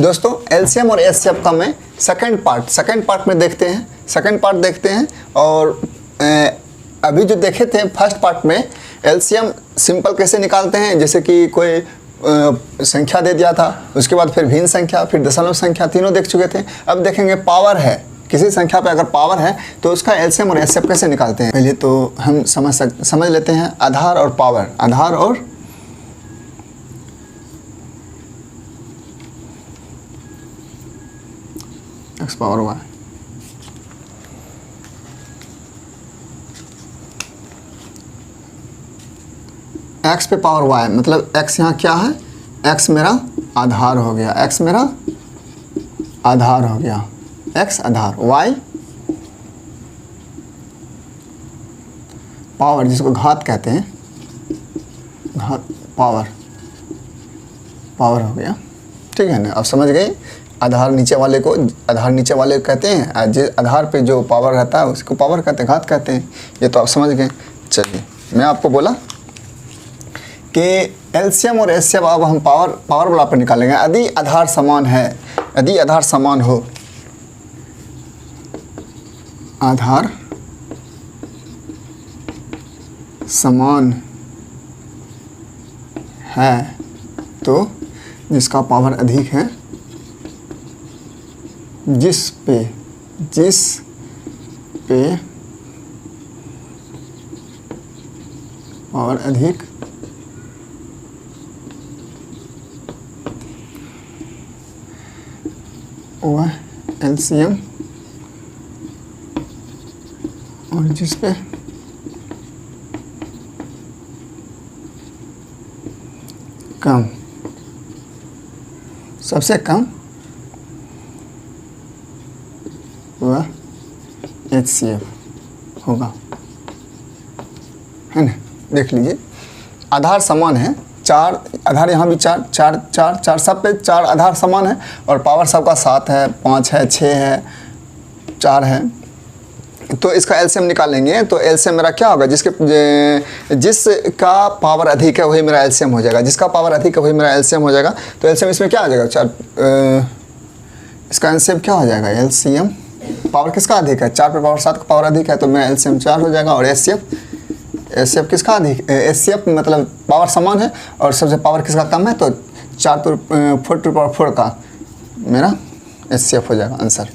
दोस्तों एलसीएम और एचसीएफ का मैं सेकंड पार्ट में देखते हैं। और अभी जो देखे थे फर्स्ट पार्ट में एलसीएम सिंपल कैसे निकालते हैं, जैसे कि कोई संख्या दे दिया था, उसके बाद फिर भिन्न संख्या, फिर दशमलव संख्या, तीनों देख चुके थे। अब देखेंगे पावर है, किसी संख्या पे अगर पावर है तो उसका एलसीएम और एचसीएफ कैसे निकालते हैं। पहले तो हम समझ लेते हैं आधार और पावर। आधार और एक्स पावर वाई, एक्स पे पावर वाई, मतलब एक्स यहाँ क्या है, एक्स मेरा आधार हो गया, एक्स मेरा आधार हो गया, एक्स आधार, वाई पावर जिसको घात कहते हैं, घात पावर हो गया। ठीक है ना, अब समझ गए। आधार नीचे वाले को कहते हैं, जिस आधार पे जो पावर रहता है उसको पावर कहते हैं, घात कहते हैं। ये तो आप समझ गए। चलिए मैं आपको बोला कि एलसीएम और एचसीएफ अब हम पावर वाला पर निकालेंगे। यदि आधार समान है, यदि आधार समान हो, आधार समान है तो जिसका पावर अधिक है, जिस पे पावर अधिक वह एलसीएम, और जिस पे कम, सबसे कम वह एचसीएफ होगा, है ना। देख लीजिए आधार समान है, चार आधार, यहाँ भी चार सब पे चार आधार समान है, और पावर सबका 7 है, 5 है, 6 है, 4 है। तो इसका एलसीएम निकालेंगे तो एलसीएम मेरा क्या होगा, जिसका पावर अधिक है वही मेरा एलसीएम हो जाएगा, जिसका पावर अधिक है वही मेरा एलसीएम हो जाएगा। तो एलसीएम इसमें क्या हो जाएगा, इसका एलसीएम क्या हो जाएगा, एलसीएम पावर किसका अधिक है, 4 पे पावर 7 का पावर अधिक है, तो मेरा एलसीएम 4 हो जाएगा। और एचसीएफ किसका अधिक, एचसीएफ मतलब पावर समान है और सबसे पावर किसका कम है, तो 4 to the power 4 का मेरा एचसीएफ हो जाएगा आंसर।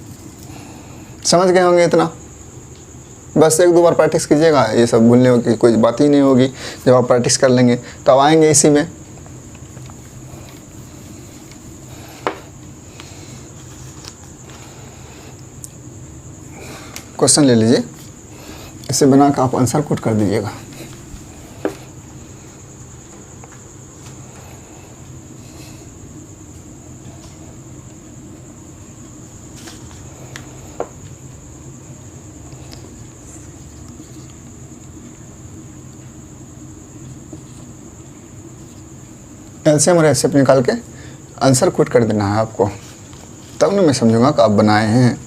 समझ गए होंगे इतना। बस 1-2 बार प्रैक्टिस कीजिएगा, ये सब भूलने की कोई बात ही नहीं होगी। जब आप प्रैक्टिस कर लेंगे तो अब आएंगे इसी में। क्वेश्चन ले लीजिए, इसे बना कर आप आंसर कोट कर दीजिएगा। एलसीएम और एचसीएफ निकाल के आंसर कोट कर देना है आपको, तब ना मैं समझूंगा कि आप बनाए हैं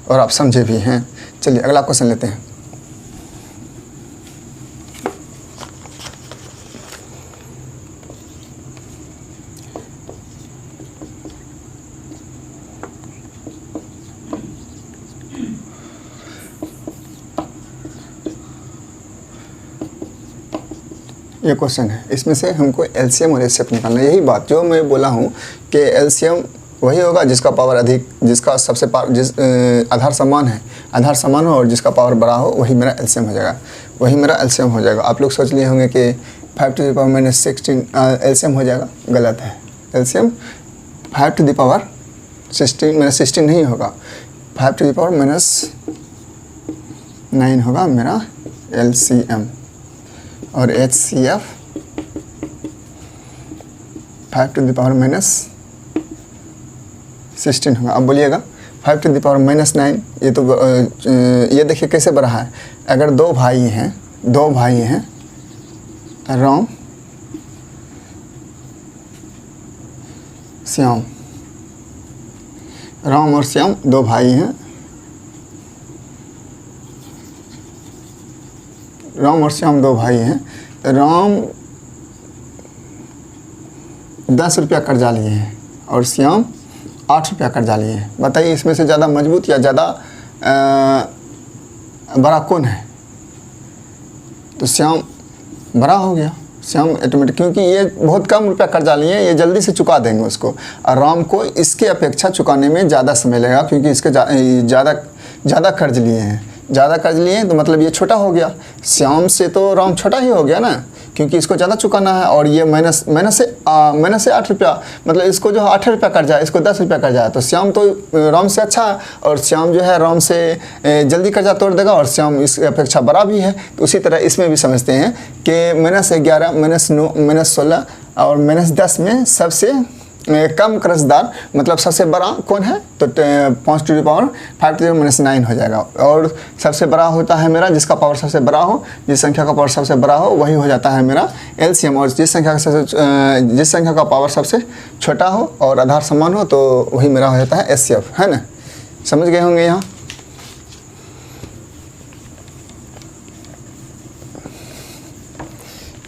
और आप समझे भी हैं। चलिए अगला क्वेश्चन लेते हैं। ये क्वेश्चन है, इसमें से हमको एलसीएम और एचसीएफ निकालना है। यही बात जो मैं बोला हूँ कि एलसीएम वही होगा जिसका पावर अधिक, जिसका सबसे आधार समान है, आधार समान हो और जिसका पावर बड़ा हो, वही मेरा एलसीएम हो जाएगा, वही मेरा एलसीएम हो जाएगा। आप लोग सोच लिए होंगे कि 5 to the power -16 एलसीएम हो जाएगा, गलत है। एलसीएम 5 to the power 16 नहीं होगा, 5 to the power -9 होगा मेरा एलसीएम। और एचसीएफ 5 to the power -16 होगा। अब बोलिएगा 5 to the power -9, ये तो ये देखिए कैसे बढ़ा है। अगर दो भाई हैं राम श्याम, राम और श्याम 2 भाई हैं, राम और श्याम 2 भाई हैं। राम 10 रुपया कर्जा लिए हैं और श्याम 8 रुपया कर्जा लिए। बताइए इसमें से ज़्यादा मजबूत या ज़्यादा बड़ा कौन है? तो श्याम बड़ा हो गया, श्याम ऑटोमेटिक, क्योंकि ये बहुत कम रुपया कर्जा लिए, ये जल्दी से चुका देंगे उसको। और राम को इसके अपेक्षा चुकाने में ज़्यादा समय लगेगा, क्योंकि इसके ज़्यादा कर्ज लिए हैं। ज़्यादा कर्ज लिए तो मतलब ये छोटा हो गया, श्याम से तो राम छोटा ही हो गया ना, क्योंकि इसको ज़्यादा चुकाना है। और ये माइनस से 8 रुपया, मतलब इसको जो है 8 रुपया कर्जा है, इसको 10 रुपया कर्जा है। तो श्याम तो राम से अच्छा है, और श्याम जो है राम से जल्दी कर्जा तोड़ देगा, और श्याम इसकी अपेक्षा बड़ा भी है। तो उसी तरह इसमें भी समझते हैं कि -11, -9, -16 और -10 में सबसे कम कर्जदार मतलब सबसे बड़ा कौन है? तो 5 to the power 5 to the -9 हो जाएगा। और सबसे बड़ा होता है मेरा जिसका पावर सबसे बड़ा हो, जिस संख्या का पावर सबसे बड़ा हो वही हो जाता है मेरा एलसीएम। और जिस संख्या का पावर सबसे छोटा हो और आधार समान हो तो वही मेरा हो जाता है एचसीएफ, है ना? समझ गए होंगे यहाँ।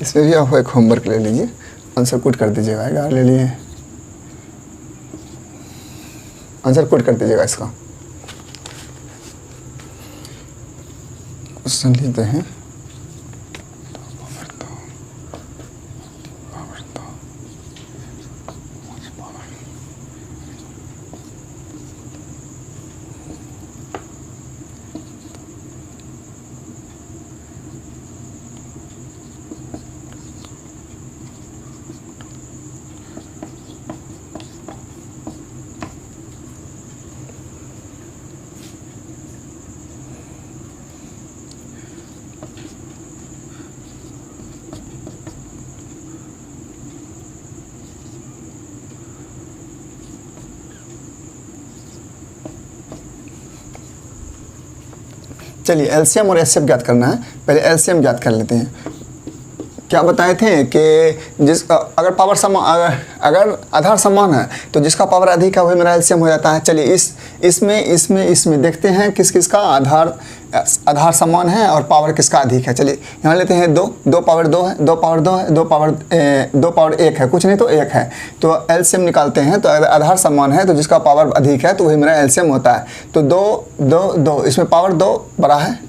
इसमें भी आप एक होमवर्क ले लीजिए, आंसर कोड कर दीजिएगा। 11 ले लिए, आंसर कोड कर दीजिएगा इसका। क्वेश्चन लेते हैं। चलिए एलसीएम और एचसीएफ ज्ञात करना है। पहले एलसीएम ज्ञात कर लेते हैं। क्या बताए थे कि अगर पावर समान, अगर आधार समान है तो जिसका पावर अधिक है वही मेरा एलसीएम हो जाता है। चलिए इसमें देखते हैं किस किस का आधार समान है और पावर किसका अधिक है। चलिए यहाँ लेते हैं 2 पावर 2 है, 2 पावर 2 है, 2 पावर 1 है, कुछ नहीं तो 1 है। तो एलसीएम निकालते हैं। तो अगर आधार समान है तो जिसका पावर अधिक है तो वही मेरा एलसीएम होता है। तो 2 इसमें पावर 2 बड़ा है,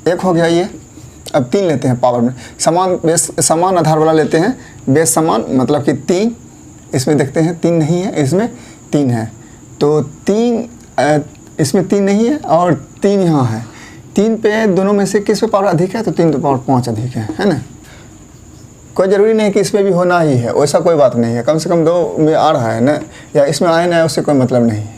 1 हो गया ये। अब 3 लेते हैं पावर में, समान आधार वाला लेते हैं। बेस समान मतलब कि 3, इसमें देखते हैं 3 नहीं है, इसमें 3 है। तो 3 इसमें 3 नहीं है और 3 यहाँ है। 3 पे दोनों में से किस पे पावर अधिक है? तो 3 to the power 5 अधिक है ना? कोई ज़रूरी नहीं कि इसमें भी होना ही है, वैसा कोई बात नहीं है। कम से कम 2 में आ रहा है ना, या इसमें आए ना, उससे कोई मतलब नहीं है।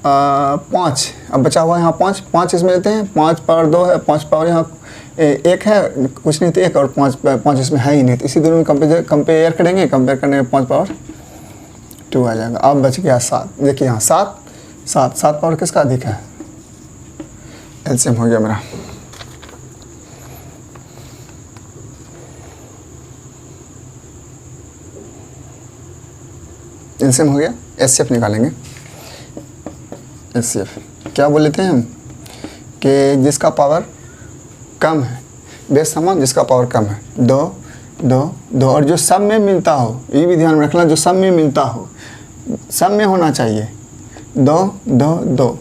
5 अब बचा हुआ है यहाँ 5 इसमें लेते हैं। 5 पावर 2 है, 5 पावर यहाँ 1 है, कुछ नहीं तो 1 और 5 इसमें है ही नहीं। तो इसी दोनों में कंपेयर करेंगे, कंपेयर करने में 5 पावर 2 आ जाएगा। अब बच गया 7। देखिए यहाँ 7 पावर किसका अधिक है? एलसीएम हो गया मेरा। एलसीएम हो गया। एचसीएफ निकालेंगे। एचसीएफ क्या बोल लेते हैं हम कि जिसका पावर कम है, बेस समान, जिसका पावर कम है 2 और जो सब में मिलता हो, ये भी ध्यान में रखना, जो सब में मिलता हो, सब में होना चाहिए। 2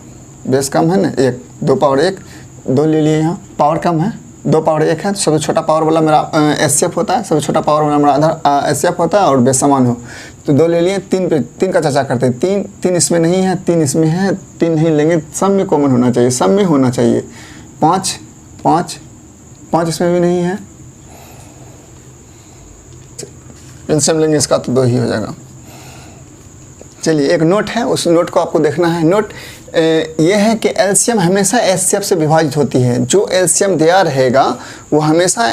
बेस कम है ना, 1 2 पावर 1 2 ले लिए। यहाँ पावर कम है, 2 पावर 1 है, तो सबसे छोटा पावर वाला मेरा एचसीएफ होता है, सबसे छोटा पावर वाला मेरा आधार एचसीएफ होता है। और बेस समान हो तो 2 ले लिए। 3 का चर्चा करते हैं। 3 इसमें नहीं है, 3 इसमें है, 3 नहीं लेंगे, सब में कॉमन होना चाहिए, सब में होना चाहिए। 5 इसमें भी नहीं है, एलसीएम लेंगे इसका तो 2 ही हो जाएगा। चलिए एक नोट है, उस नोट को आपको देखना है। नोट ये है कि एलसीएम हमेशा एचसीएफ से विभाजित होती है। जो एलसीएम दिया रहेगा वो हमेशा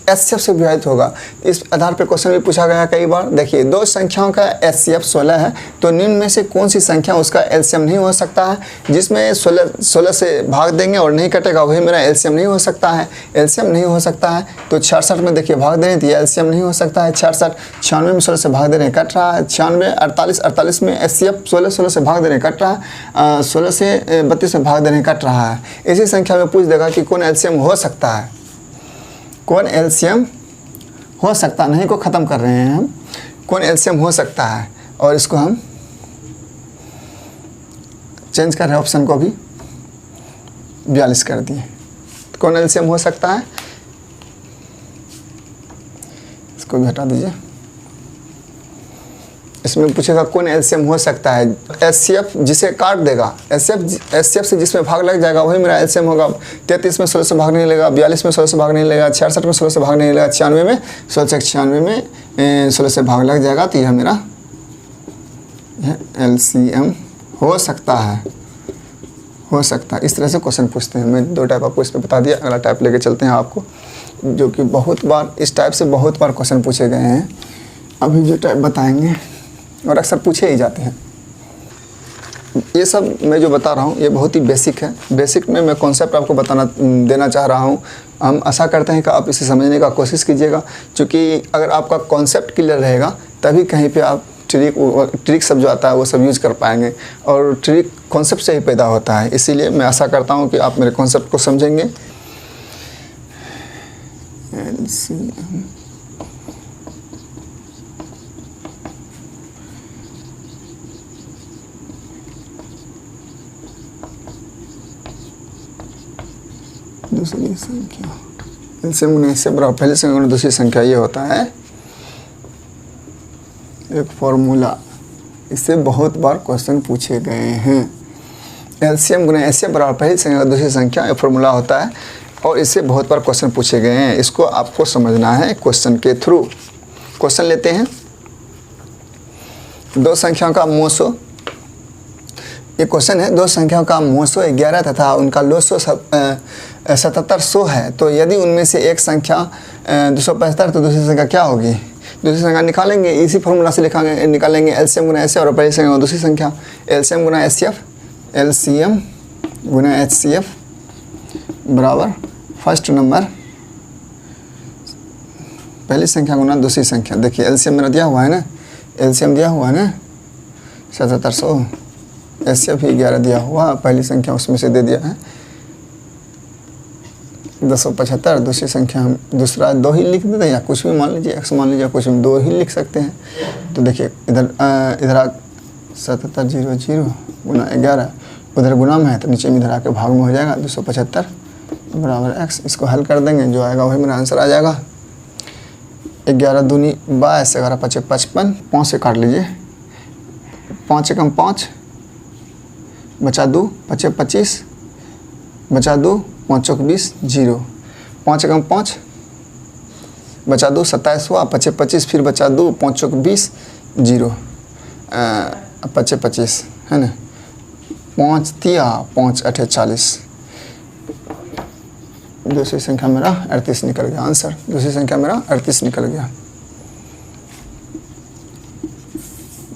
एचसीएफ से विभाजित होगा। इस आधार पे क्वेश्चन भी पूछा गया कई बार। देखिए 2 संख्याओं का एचसीएफ 16 है, तो निम्न में से कौन सी संख्या उसका एलसीएम नहीं हो सकता है? जिसमें 16 से भाग देंगे और नहीं कटेगा वही मेरा एलसीएम नहीं हो सकता है। एलसीएम नहीं हो सकता है तो 66 में देखिए भाग दे रहे हैं तो ये एलसीएम नहीं हो सकता है। 66 96 में 16 से भाग दे रहे हैं, कट रहा है। 96 48 में एचसीएफ 16 से भाग दे रहे हैं, कट रहा है। 16 से 32 में भाग देने कट रहा है। इसी संख्या में पूछ देगा कि कौन एलसीएम हो सकता है, कौन एलसीएम हो सकता, नहीं को ख़त्म कर रहे हैं हम, कौन एलसीएम हो सकता है। और इसको हम चेंज कर रहे हैं, ऑप्शन को भी 42 कर दिए। तो कौन एलसीएम हो सकता है, इसको भी हटा दीजिए। इसमें पूछेगा कौन एलसीएम हो सकता है। एचसीएफ जिसे काट देगा, एचसीएफ से जिसमें भाग लग जाएगा वही मेरा एलसीएम होगा। 33 में 16 से भाग नहीं लगेगा, 42 में 16 से भाग नहीं लगेगा, 66 में 16 से भाग नहीं लगेगा, 96 में 16 में 16 से भाग लग जाएगा। तो यह मेरा एलसीएम हो सकता है, हो सकता है। इस तरह से क्वेश्चन पूछते हैं। मैं 2 टाइप आपको इसमें बता दिया, अगला टाइप लेके चलते हैं आपको, जो कि बहुत बार इस टाइप से बहुत बार क्वेश्चन पूछे गए हैं। अभी जो टाइप बताएंगे और अक्सर पूछे ही जाते हैं। ये सब मैं जो बता रहा हूँ ये बहुत ही बेसिक है। बेसिक में मैं कॉन्सेप्ट आपको देना चाह रहा हूँ। हम आशा करते हैं कि आप इसे समझने का कोशिश कीजिएगा, क्योंकि अगर आपका कॉन्सेप्ट क्लियर रहेगा तभी कहीं पे आप ट्रिक सब जो आता है वो सब यूज़ कर पाएंगे। और ट्रिक कॉन्सेप्ट से ही पैदा होता है। इसीलिए मैं आशा करता हूँ कि आप मेरे कॉन्सेप्ट को समझेंगे। दूसरी संख्या एलसीएम गुना एचसीएफ बराबर पहली संख्या गुना दूसरी संख्या, ये होता है एक फॉर्मूला। इससे बहुत बार क्वेश्चन पूछे गए हैं। एलसीएम गुना एचसीएफ बराबर पहली संख्या गुना दूसरी संख्या, एक फॉर्मूला होता है और इससे बहुत बार क्वेश्चन पूछे गए हैं। इसको आपको समझना है क्वेश्चन के थ्रू। क्वेश्चन लेते हैं, 2 संख्याओं का मोसो। ये क्वेश्चन है, 2 संख्याओं का मोसो 11 तथा उनका लोसो 7700 है। तो यदि उनमें से एक संख्या 275 तो दूसरी संख्या क्या होगी। दूसरी संख्या निकालेंगे, इसी फॉर्मूला से निकालेंगे एलसीएम गुना एचसीएफ और पहली संख्या दूसरी संख्या। एलसीएम गुना एचसीएफ, एलसीएम गुना एचसीएफ बराबर फर्स्ट नंबर पहली संख्या गुना दूसरी संख्या। देखिए एलसीएम मेरा दिया हुआ है ना, एलसीएम दिया हुआ है ना 7700, एचसीएफ ही 11 दिया हुआ, पहली संख्या उसमें से दे दिया है 275। दूसरी संख्या हम दूसरा 2 ही लिख देते हैं या कुछ भी मान लीजिए, एक्स मान लीजिए, कुछ भी 2 ही लिख सकते हैं। तो देखिए इधर 7700 गुना 11, उधर गुना में है तो नीचे में इधर आके भाग में हो जाएगा 275 बराबर एक्स। इसको हल कर देंगे, जो आएगा वही मेरा आंसर आ जाएगा। 11 दूनी 22, 11 पचे 55, 5 से काट लीजिए, 5 एकम 5 बचा 2, 5 25 बचा 2, 5 चौक 20 0, 5 एकम 5 बचा 2 27 हुआ, 5 25 फिर बचा 2, 5 चौक 20 0, 5 25 है ना, 5 तिया 5 8 40। दूसरी संख्या मेरा 38 निकल गया आंसर। दूसरी संख्या मेरा 38 निकल गया।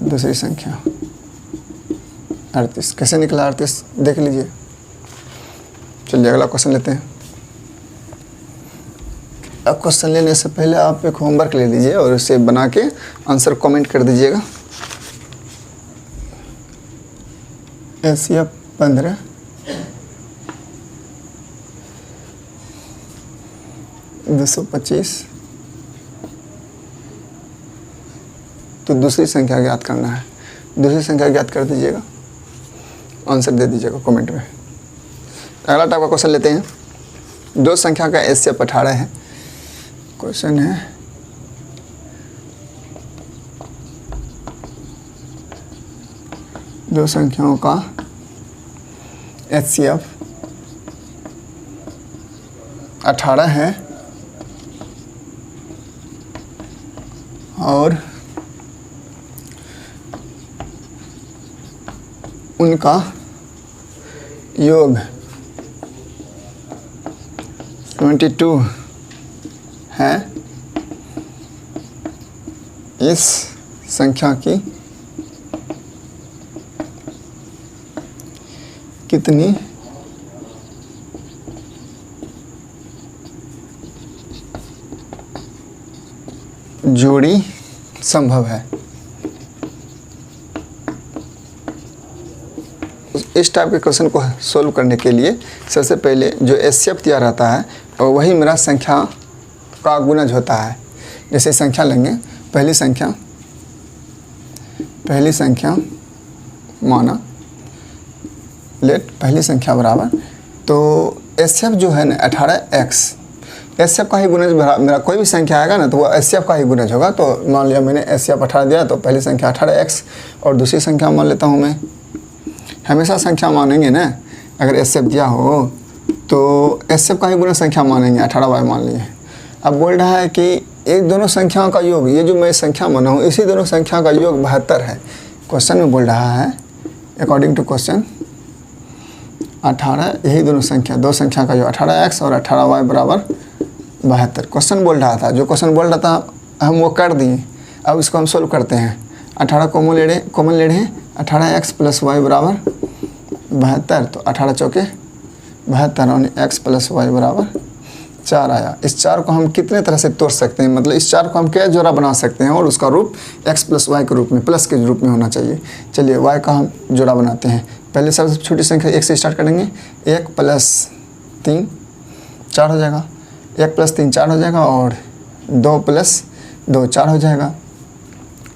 दूसरी संख्या 38 कैसे निकला 38 देख लीजिए। चलिए अगला क्वेश्चन लेते हैं। अब क्वेश्चन लेने से पहले आप एक होमवर्क ले लीजिए और उसे बना के आंसर कमेंट कर दीजिएगा। एचसीएफ 15 225, तो दूसरी संख्या ज्ञात करना है। दूसरी संख्या ज्ञात कर दीजिएगा, आंसर दे दीजिएगा कमेंट में। अगला टाइप का क्वेश्चन लेते हैं। 2 संख्या का एचसीएफ 18 है। क्वेश्चन है दो संख्याओं का एचसीएफ 18 है और उनका योग 22 है। इस संख्या की कितनी जोड़ी संभव है। इस टाइप के क्वेश्चन को सोल्व करने के लिए सबसे पहले जो एचसीएफ दिया रहता है और वही मेरा संख्या का गुणज होता है। जैसे संख्या लेंगे, पहली पहली संख्या माना, लेट पहली संख्या बराबर, तो एचसीएफ जो है ना 18x, एचसीएफ का ही गुणज मेरा कोई भी संख्या आएगा ना तो वो एचसीएफ का ही गुणज होगा। तो मान लिया मैंने एचसीएफ 18 दिया, तो पहली संख्या 18x और दूसरी संख्या मान लेता हूँ मैं। हमेशा संख्या मानेंगे ना, अगर एचसीएफ दिया हो तो एचसीएफ का ही गुणज संख्या मानेंगे, 18y मान लिए। अब बोल रहा है कि एक दोनों संख्याओं का योग, ये जो मैं संख्या माना हूँ इसी दोनों संख्या का योग 72 है। क्वेश्चन में बोल रहा है अकॉर्डिंग टू क्वेश्चन 18, यही दोनों संख्या, दो संख्या का योग 18x और 18y बराबर 72। क्वेश्चन बोल रहा था, जो क्वेश्चन बोल रहा था हम वो कर दिए। अब इसको हम सोल्व करते हैं। 18 कॉमन ले रहे हैं, 18x प्लस वाई बराबर 72, तो 18 चौके 72 और x प्लस वाई बराबर 4 आया। इस 4 को हम कितने तरह से तोड़ सकते हैं, मतलब इस 4 को हम क्या जोड़ा बना सकते हैं और उसका रूप x प्लस वाई के रूप में, प्लस के रूप में होना चाहिए। चलिए y का हम जोड़ा बनाते हैं। पहले सबसे छोटी संख्या 1 से स्टार्ट करेंगे। 1 प्लस 3 4 हो जाएगा, 1 प्लस 3 4 हो जाएगा और 2 प्लस 2 4 हो जाएगा।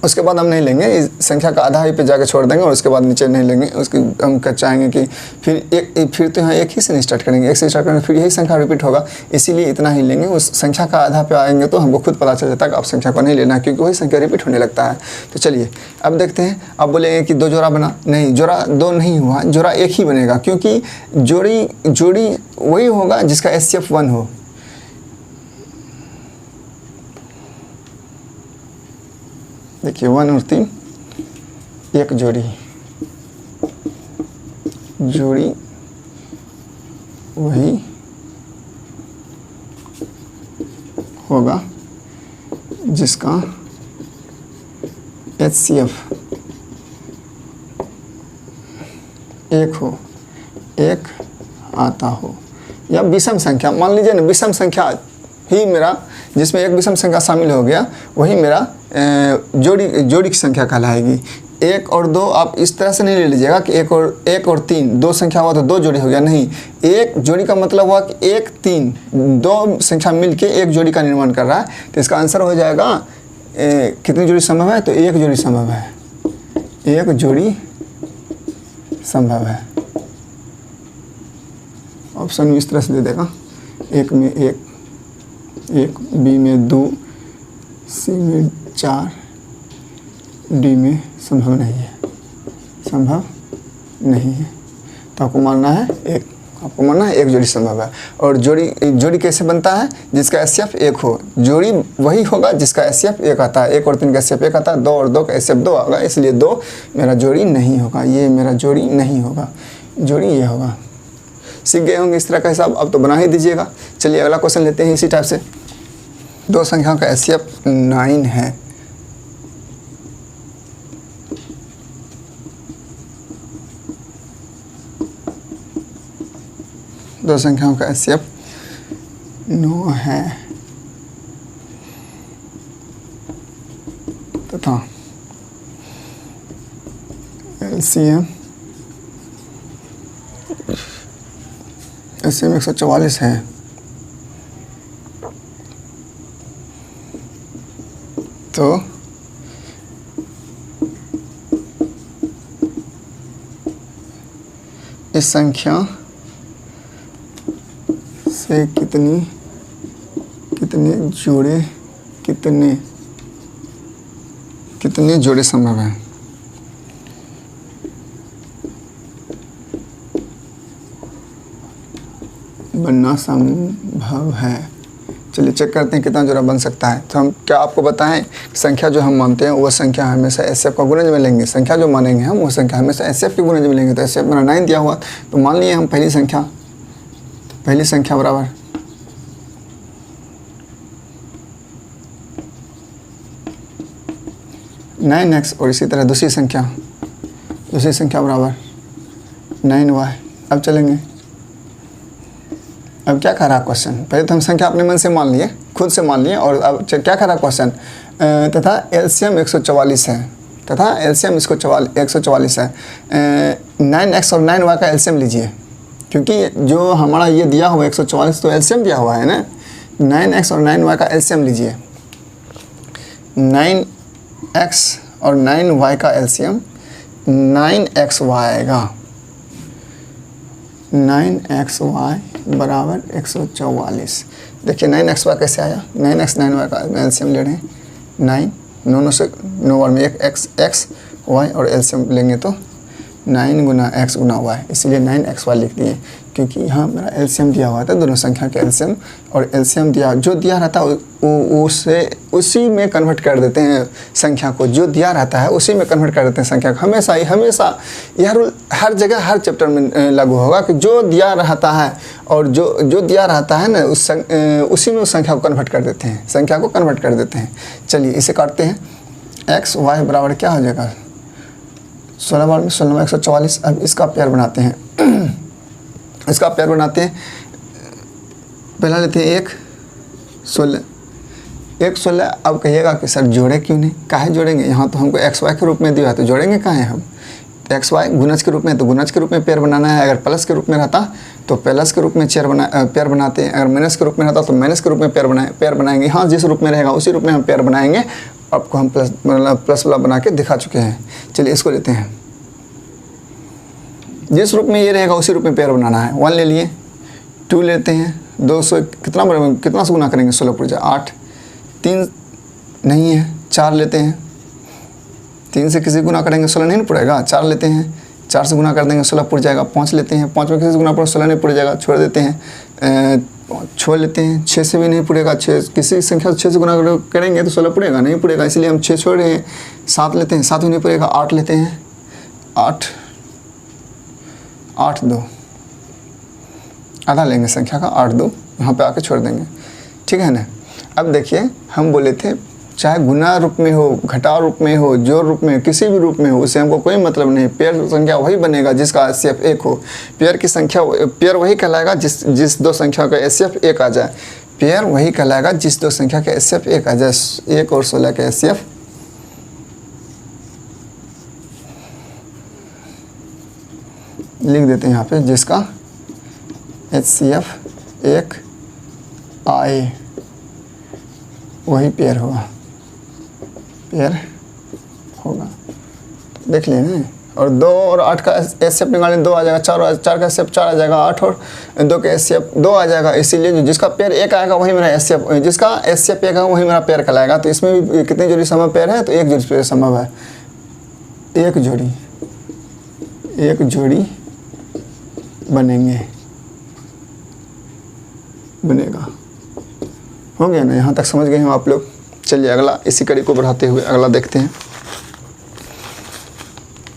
उसके बाद हम नहीं लेंगे, इस संख्या का आधा ही पे जाके छोड़ देंगे और उसके बाद नीचे नहीं लेंगे। उसकी हम चाहेंगे कि फिर तो यहाँ एक ही से स्टार्ट करेंगे, एक से स्टार्ट करेंगे, फिर यही संख्या रिपीट होगा, इसीलिए इतना ही लेंगे। उस संख्या का आधा पे आएंगे तो हमको खुद पता चल जाता है कि आप संख्या को नहीं लेना, क्योंकि वही संख्या रिपीट होने लगता है। तो चलिए अब देखते हैं। अब बोलेंगे कि 2 जोड़ा बना, नहीं, जोड़ा 2 नहीं हुआ, जोड़ा 1 ही बनेगा, क्योंकि जोड़ी वही होगा जिसका एचसीएफ 1 हो। देखिए 1 और 3 एक जोड़ी वही होगा जिसका एचसीएफ 1 हो, 1 आता हो, या विषम संख्या मान लीजिए ना, विषम संख्या ही मेरा, जिसमें एक विषम संख्या शामिल हो गया वही मेरा जोड़ी की संख्या कहलाएगी। 1 और 2 आप इस तरह से नहीं ले लीजिएगा कि 1 और 3 दो संख्या हुआ तो 2 जोड़ी हो गया, नहीं। एक जोड़ी का मतलब हुआ कि 1 3 2 संख्या मिलके एक जोड़ी का निर्माण कर रहा है। तो इसका आंसर हो जाएगा कितनी जोड़ी संभव है, तो 1 जोड़ी संभव है, 1 जोड़ी संभव है। ऑप्शन इस तरह से दे देगा, 1 में 1, बी में 2, सी में 4, डी में संभव नहीं है, तो आपको मानना है 1 जोड़ी संभव है। और जोड़ी कैसे बनता है, जिसका एचसीएफ 1 हो। जोड़ी वही होगा जिसका एचसीएफ 1 आता है। 1 और 3 का एचसीएफ 1 आता है, 2 और 2 का एचसीएफ 2 होगा, इसलिए 2 मेरा जोड़ी नहीं होगा, ये मेरा जोड़ी नहीं होगा, जोड़ी ये होगा। सीख गए होंगे इस तरह का हिसाब, अब तो बना ही दीजिएगा। चलिए अगला क्वेश्चन लेते हैं इसी टाइप से। 2 संख्याओं का एचसीएफ 9 है। दो संख्याओं का एचसीएफ 9 है तथा एलसीएम 144 है। तो इस संख्या से कितने जोड़े संभव हैं। बनना संभव है। चलिए चेक करते हैं कितना जोड़ा बन सकता है। तो हम क्या आपको बताएं, संख्या जो हम मानते हैं वो संख्या हमेशा एचसीएफ का गुणज में लेंगे। संख्या जो मानेंगे हम वो संख्या हमेशा एचसीएफ के गुणज में लेंगे। तो एचसीएफ मेरा 9 दिया हुआ, तो मान लिए हम पहली संख्या बराबर 9x और इसी तरह दूसरी संख्या बराबर 9y। अब चलेंगे, अब क्या कह रहा क्वेश्चन, पहले तो हम संख्या अपने मन से मान लिए, खुद से मान लिए, और अब क्या कह रहा क्वेश्चन, तथा एलसीएम 144 है, तथा एलसीएम इसको 144 है। 9x और 9y का एलसीएम लीजिए, क्योंकि जो हमारा ये दिया हुआ 144 तो एलसीएम दिया हुआ है ना। 9x और 9y का एलसीएम लीजिए। 9x और 9y का एलसीएम 9xy आएगा। 9xy बराबर 144। देखिए 9xy कैसे आया, 9x 9y का एलसीएम ले रहे हैं 9, दोनों से 9 बार में एक x y और एलसीएम लेंगे तो 9 गुना x गुना y, इसलिए 9xy लिख दिए क्योंकि यहाँ मेरा एलसीएम दिया हुआ था, दोनों संख्या के एलसीएम और एलसीएम जो दिया रहता है उसी में कन्वर्ट कर देते हैं संख्या को, जो दिया रहता है उसी में कन्वर्ट कर देते हैं संख्या को। हमेशा यह रूल हर जगह हर चैप्टर में लागू होगा कि जो दिया रहता है और जो दिया रहता है ना उसी में उस संख्या को कन्वर्ट कर देते हैं, संख्या को कन्वर्ट कर देते हैं। चलिए इसे काटते हैं। एक्स वाई बराबर क्या हो जाएगा, 16 बार में 16 144। अब इसका पेयर बनाते हैं इसका पेयर बनाते हैं। पहला लेते हैं 1 16। अब कहिएगा कि सर जोड़े क्यों नहीं, काहे जोड़ेंगे, यहाँ तो हमको एक्स वाई के रूप में दिया है तो जोड़ेंगे काहे हम। एक्स वाई गुणज के रूप में तो गुणज के रूप में पेयर बनाना है, अगर प्लस के रूप में रहता तो प्लस के रूप में पेयर बनाते हैं, अगर माइनस के रूप में रहता तो माइनस के रूप में पेयर बनाएंगे। हाँ, जिस रूप में रहेगा उसी रूप में हम पेयर बनाएंगे। आपको हम प्लस वाला बना के दिखा चुके हैं। चलिए इसको लेते हैं, जिस रूप में ये रहेगा उसी रूप में पेयर बनाना है। 1 ले लिए, 2 लेते हैं, 200 कितना से गुना करेंगे, 16 पुर जाए 8, 3 नहीं है, 4 लेते हैं, 3 से किसी गुना करेंगे 16 नहीं पुरेगा, 4 लेते हैं, 4 से गुना कर देंगे 16 पुर जाएगा। 5 लेते हैं, 5 में किसी से गुना पर 16 नहीं पुर जाएगा, छोड़ देते हैं। 6 लेते हैं, 6 से भी नहीं पुरेगा, 6 किसी संख्या से 6 से गुना करेंगे तो 16 पुरेगा नहीं पुरेगा, इसलिए हम 6 छोड़ रहे हैं। 7 लेते हैं, 7 भी नहीं पुरेगा। 8 लेते हैं, 8 2 आधा लेंगे संख्या का, 8 2 यहाँ पे आके छोड़ देंगे, ठीक है ना। अब देखिए हम बोले थे चाहे गुना रूप में हो, घटाव रूप में हो, जोड़ रूप में, किसी भी रूप में हो, उससे हमको कोई मतलब नहीं। पेयर संख्या वही बनेगा जिसका एचसीएफ 1 हो। पेयर की संख्या, पेयर वही कहलाएगा जिस दो संख्या का एचसीएफ 1 आ जाए। पेयर वही कहलाएगा जिस दो संख्या का एचसीएफ 1 आ जाए। 1 और 16 का एचसीएफ लिख देते हैं यहाँ पे, जिसका एचसीएफ 1 आए वही पेयर होगा, पेयर होगा। देख लिए ना। और 2 और 8 का एचसीएफ निकालें, 2 आ जाएगा। 4 का एचसीएफ 4 आ जाएगा। 8 और 2 का एचसीएफ 2 आ जाएगा। इसीलिए जिसका पेयर 1 आएगा वही मेरा एचसीएफ, जिसका एचसीएफ 1 आएगा वही मेरा पेयर कहलाएगा। तो इसमें भी कितनी जोड़ी संभव पेयर है, तो 1 जोड़ी पेयर संभव है। एक जोड़ी बनेगा। हो गया ना, यहाँ तक समझ गए हैं आप लोग। चलिए अगला, इसी कड़ी को बढ़ाते हुए अगला देखते हैं।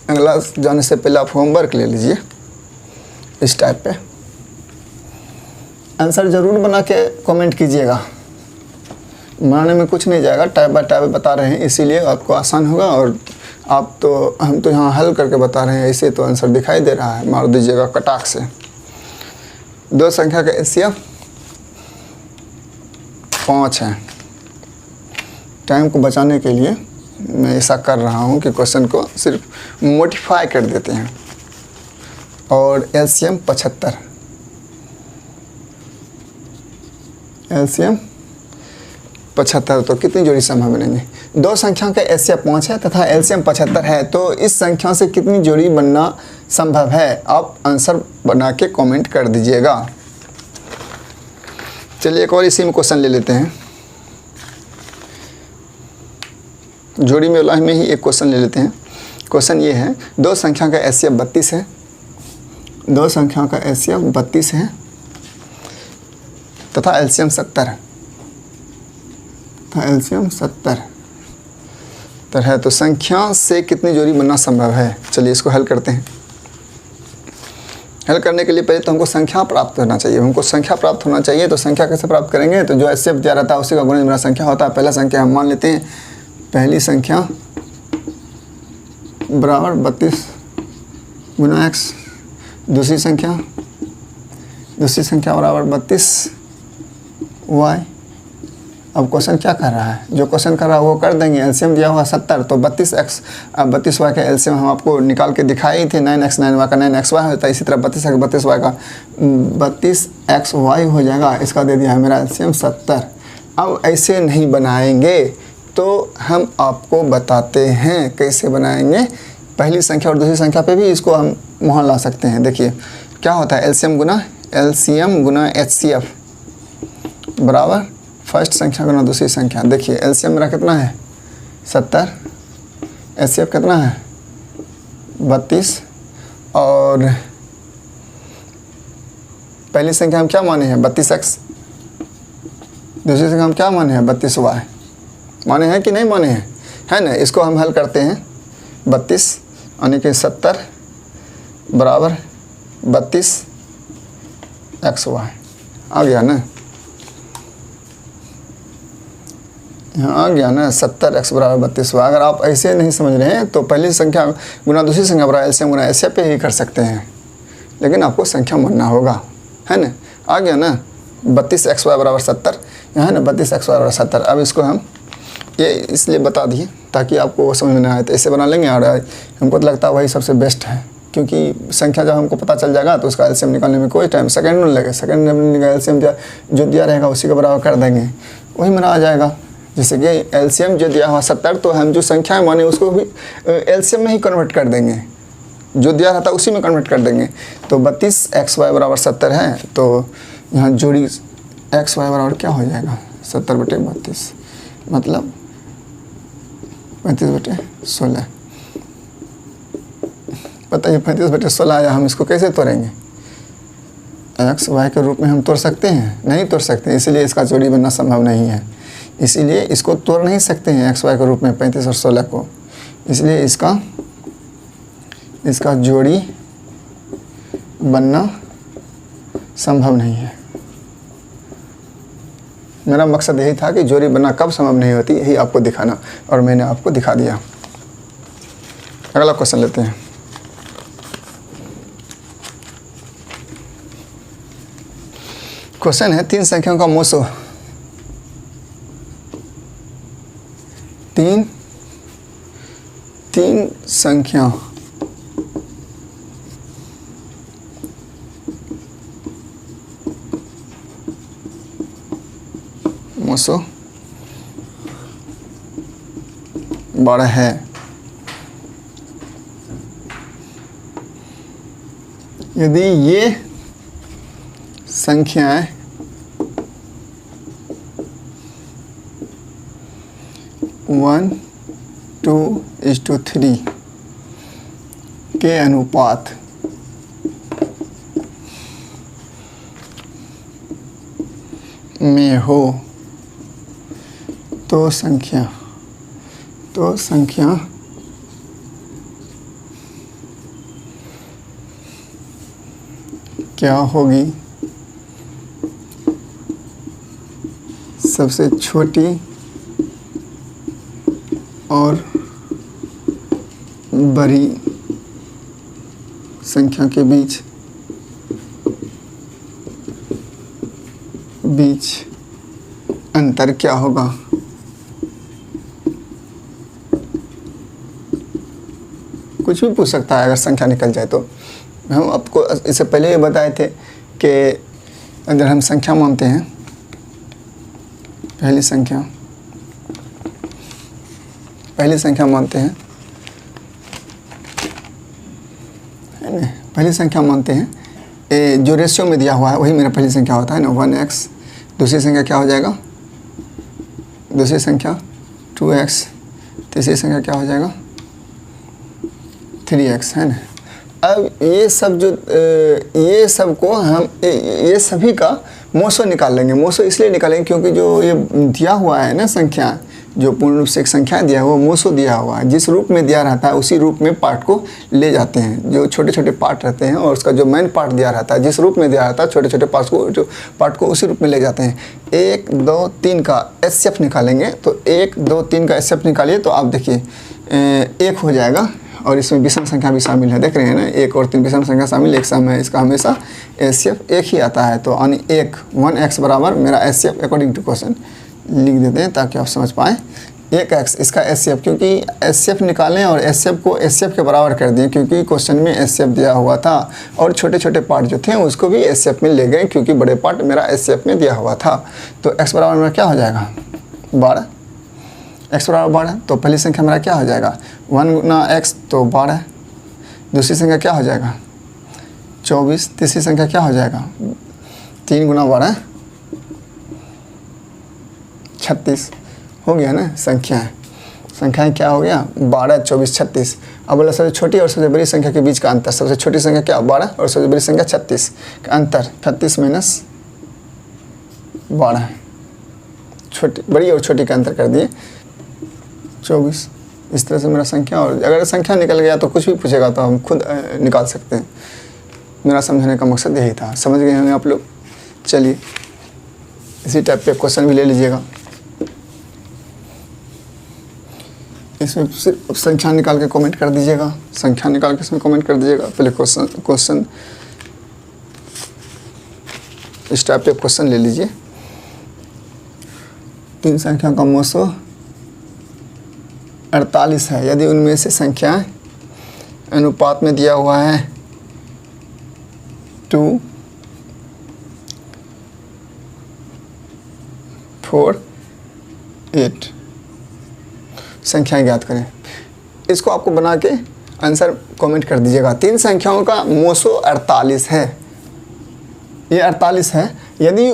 अगला जाने से पहले आप होमवर्क ले लीजिए इस टाइप पे। आंसर ज़रूर बना के कमेंट कीजिएगा, बनाने में कुछ नहीं जाएगा, टाइप बाय टाइप बता रहे हैं इसीलिए आपको आसान होगा। और हम तो यहाँ हल करके बता रहे हैं, ऐसे तो आंसर दिखाई दे रहा है, मार दीजिएगा कटाक से। 2 संख्या का एचसीएफ 5 है। टाइम को बचाने के लिए मैं ऐसा कर रहा हूँ कि क्वेश्चन को सिर्फ मॉडिफाई कर देते हैं। और एलसीएम 75, एलसीएम 75, तो कितनी जोड़ी संभव बनेंगे। 2 संख्याओं का एचसीएफ 5 है तथा एलसीएम 75 है, तो इस संख्या से कितनी जोड़ी बनना संभव है, आप आंसर बना के कमेंट कर दीजिएगा। चलिए एक और इसी में क्वेश्चन ले लेते हैं। जोड़ी में में ही एक क्वेश्चन ले लेते हैं। क्वेश्चन ये है, 2 संख्या का एचसीएफ 32 है, 2 संख्या का एचसीएफ 32 है तथा एलसीएम 70 है, तो संख्या से कितनी जोड़ी बनना संभव है। चलिए इसको हल करते हैं। हल करने के लिए पहले तो हमको संख्या प्राप्त होना चाहिए। हमको संख्या प्राप्त होना चाहिए, तो संख्या कैसे प्राप्त करेंगे, तो जो एचसीएफ दिया रहता है उसी का गुणज मेरा संख्या होता है। पहला संख्या हम मान लेते हैं, पहली संख्या बराबर 32 गुना एक्स, दूसरी संख्या बराबर 32 वाई। अब क्वेश्चन क्या कर रहा है, जो क्वेश्चन कर रहा है वो कर देंगे। एलसीएम दिया हुआ 70, तो 32x, अब 32y का एलसीएम हम आपको निकाल के दिखाए थे। 9x 9y का 9xy होता है, इसी तरह 32x 32y का 32xy हो जाएगा। इसका दे दिया है मेरा एलसीएम 70। अब ऐसे नहीं बनाएंगे, तो हम आपको बताते हैं कैसे बनाएंगे। पहली संख्या और दूसरी संख्या पे भी इसको हम वहाँ ला सकते हैं। देखिए क्या होता है, एलसीएम गुना एचसीएफ बराबर फर्स्ट संख्या गुना दूसरी संख्या। देखिए एलसीएम मेरा कितना है 70, एचसीएफ कितना है 32, और पहली संख्या हम क्या माने हैं 32x, दूसरी संख्या हम क्या माने हैं 32y, माने हैं कि नहीं माने हैं, है ना। इसको हम हल करते हैं 32 यानी कि 70 बराबर 32xy आ गया ना, यहाँ आ गया ना 70x बराबर 32y। अगर आप ऐसे नहीं समझ रहे हैं तो पहली संख्या गुना दूसरी संख्या बराबर एलसीएम गुना एचसीएफ पे ही कर सकते हैं, लेकिन आपको संख्या मानना होगा, है ना। आ गया ना 32xy बराबर 70, यहाँ है ना 32xy बराबर 70। अब इसको हम ये इसलिए बता दिए ताकि आपको वो समझ में ना आए, तो ऐसे बना लेंगे। और हमको तो लगता है वही सबसे बेस्ट है, क्योंकि संख्या जब हमको पता चल जाएगा तो उसका एलसीएम निकालने में कोई टाइम सेकंड नहीं लगेगा। सेकंड में एलसीएम जो दिया रहेगा उसी के बराबर कर देंगे, वही मेरा आ जाएगा। जैसे कि एलसीएम जो दिया हुआ 70, तो हम जो संख्याएं माने उसको भी एलसीएम में ही कन्वर्ट कर देंगे, जो दिया रहता है उसी में कन्वर्ट कर देंगे। तो 32xy बराबर 70 है, तो यहाँ जोड़ी xy बराबर क्या हो जाएगा 70/32, मतलब 35/16। बताइए 35/16 आया, हम इसको कैसे तोड़ेंगे, एक्स वाई के रूप में हम तोड़ सकते हैं? नहीं तोड़ सकते, इसलिए इसका जोड़ी बनना संभव नहीं है। इसीलिए इसको तोड़ नहीं सकते हैं एक्स वाई के रूप में 35 और 16 को, इसलिए इसका जोड़ी बनना संभव नहीं है। मेरा मकसद यही था कि जोड़ी बनना कब संभव नहीं होती, यही आपको दिखाना, और मैंने आपको दिखा दिया। अगला क्वेश्चन लेते हैं। क्वेश्चन है 3 संख्याओं का मोसो। तीन संख्या मोसो 12 है। यदि ये संख्याएं वन 2:3 के अनुपात में हो तो संख्या क्या होगी? सबसे छोटी और बड़ी संख्या के बीच अंतर क्या होगा? कुछ भी पूछ सकता है अगर संख्या निकल जाए तो। हम आपको इससे पहले ये बताए थे कि अगर हम संख्या मानते हैं, पहली संख्या मानते हैं, है ना, पहली संख्या मानते हैं, जो रेशियो में दिया हुआ है वही मेरा पहली संख्या होता है ना, 1x। दूसरी संख्या क्या हो जाएगा? दूसरी संख्या 2x। तीसरी संख्या क्या हो जाएगा? 3x, है ना। अब ये सब को हम ये सभी का मोसो निकाल लेंगे। मोसो इसलिए निकालेंगे क्योंकि जो ये दिया हुआ है ना संख्या, जो पूर्ण रूप से एक संख्या दिया हुआ, वो मोसो दिया हुआ है। जिस रूप में दिया रहता है उसी रूप में पार्ट को ले जाते हैं। जो छोटे छोटे पार्ट रहते हैं और उसका जो मेन पार्ट दिया रहता है, जिस रूप में दिया रहता है, छोटे छोटे पार्ट को उसी रूप में ले जाते हैं। 1, 2, 3 का एचसीएफ निकालेंगे, तो 1, 2, 3 का एचसीएफ निकालिए तो आप देखिए 1 हो जाएगा, और इसमें विषम संख्या भी शामिल है, देख रहे हैं ना, 1 और 3 विषम संख्या शामिल, एक सम है, इसका हमेशा एचसीएफ 1 ही आता है। तो यानी 1x बराबर मेरा एचसीएफ अकॉर्डिंग टू क्वेश्चन लिख देते हैं ताकि आप समझ पाएँ। 1x इसका एचसीएफ, क्योंकि एचसीएफ निकालें और एचसीएफ को एचसीएफ के बराबर कर दिए, क्योंकि क्वेश्चन में एचसीएफ दिया हुआ था, और छोटे छोटे पार्ट जो थे उसको भी एचसीएफ में ले गए क्योंकि बड़े पार्ट मेरा एचसीएफ में दिया हुआ था। तो x बराबर मेरा क्या हो जाएगा? 12। x बराबर 12, तो पहली संख्या मेरा क्या हो जाएगा 1 गुना x तो 12, दूसरी संख्या क्या हो जाएगा 24, तीसरी संख्या क्या हो जाएगा 3 गुना 12 36 हो गया ना। संख्याएं क्या हो गया 12, 24, 36। अब बोला सबसे छोटी और सबसे बड़ी संख्या के बीच का अंतर, सबसे छोटी संख्या क्या 12 और सबसे बड़ी संख्या 36 का अंतर 36 माइनस 12, छोटी बड़ी और छोटी का अंतर कर दिए 24। इस तरह से मेरा संख्या, और अगर संख्या निकल गया तो कुछ भी पूछेगा तो हम खुद निकाल सकते हैं। मेरा समझाने का मकसद यही था, समझ गए होंगे आप लोग। चलिए इसी टाइप पे क्वेश्चन भी ले लीजिएगा। इसमें सिर्फ संख्या निकाल के कमेंट कर दीजिएगा, संख्या निकाल के इसमें कमेंट कर दीजिएगा। पहले क्वेश्चन इस टाइप पे क्वेश्चन ले लीजिए। 3 संख्या का मोसो 48 है, यदि उनमें से संख्याएं अनुपात में दिया हुआ है 2, 4, 8, संख्याएं ज्ञात करें। इसको आपको बना के आंसर कमेंट कर दीजिएगा। 3 संख्याओं का मोसो 48 है, ये 48 है, यदि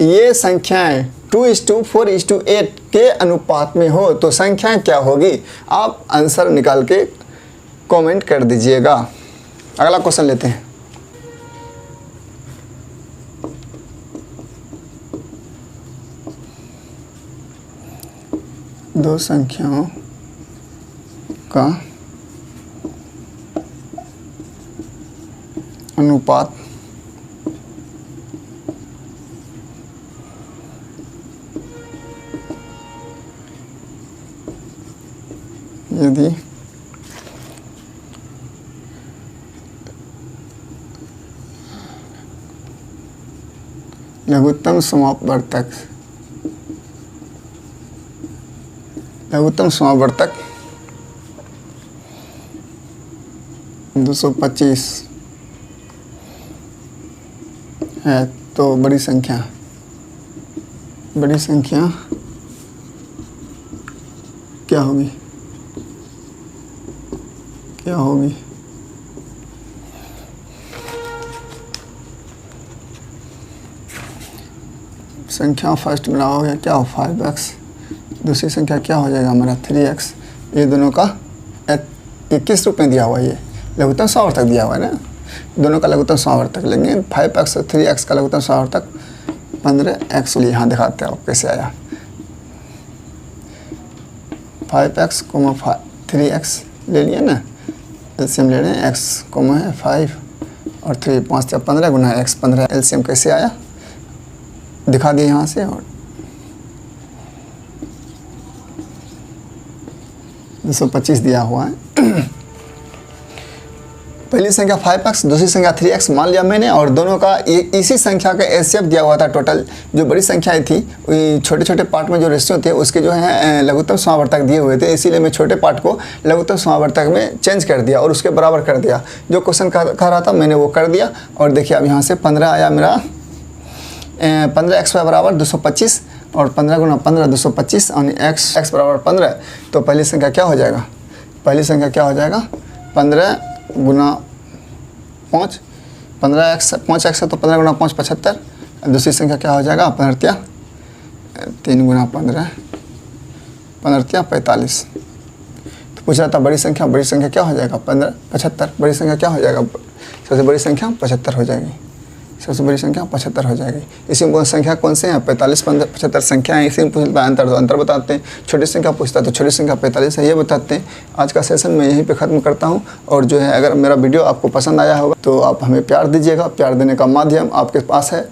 ये संख्याएं 2:4:8 के अनुपात में हो तो संख्याएं क्या होगी, आप आंसर निकाल के कमेंट कर दीजिएगा। अगला क्वेश्चन लेते हैं। दो संख्याओं का अनुपात यदि लघुत्तम समापवर्तक 225 है तो बड़ी संख्या क्या होगी, संख्या फर्स्ट मेरा हो गया क्या हो 5x, दूसरी संख्या क्या हो जाएगा हमारा 3x। ये दोनों का ये किस रूप में दिया हुआ है, ये लघुत्तम समावर्तक दिया हुआ है ना, दोनों का लघुत्तम समावर्तक लेंगे। 5x और 3x का लघुत्तम समावर्तक 15x लिए यहाँ दिखाते हैं आप कैसे आया। 5x, 3x ले लिया ना, एलसीएम ले रहे हैं। x है 5 और 3, 5 या 15 गुना x 15, एलसीएम कैसे आया दिखा दिए यहाँ से। और 225 दिया हुआ है। पहली संख्या 5x, दूसरी संख्या 3x मान लिया मैंने, और दोनों का इसी संख्या का एचसीएफ दिया हुआ था। टोटल जो बड़ी संख्याएं थी छोटे छोटे पार्ट में जो रेशियो थे उसके जो है लघुत्तम समावर्तक दिए हुए थे, इसीलिए मैं छोटे पार्ट को लघुत्तम समावर्तक में चेंज कर दिया और उसके बराबर कर दिया। जो क्वेश्चन कह रहा था मैंने वो कर दिया। और देखिए अब यहाँ से 15 आया मेरा, 15x बराबर 225 और 15 गुना 15 225 और x बराबर 15। तो पहली संख्या क्या हो जाएगा, 15 गुना 5, 5x है तो 15 गुना 5 75। दूसरी संख्या क्या हो जाएगा 15 3 गुना 15 45। तो पूछ रहा था बड़ी संख्या क्या हो जाएगा 75। बड़ी संख्या क्या हो जाएगा, सबसे बड़ी संख्या 75 हो जाएगी, सबसे बड़ी संख्या 75 हो जाएगी। इसी में संख्या कौन से हैं 45 75 संख्या है। इसी में पूछता है अंतर, तो अंतर बताते हैं। छोटी संख्या पूछता है तो छोटी संख्या 45 है, ये बताते हैं। आज का सेशन मैं यहीं पे ख़त्म करता हूँ। और जो है अगर मेरा वीडियो आपको पसंद आया होगा तो आप हमें प्यार दीजिएगा। प्यार देने का माध्यम आपके पास है।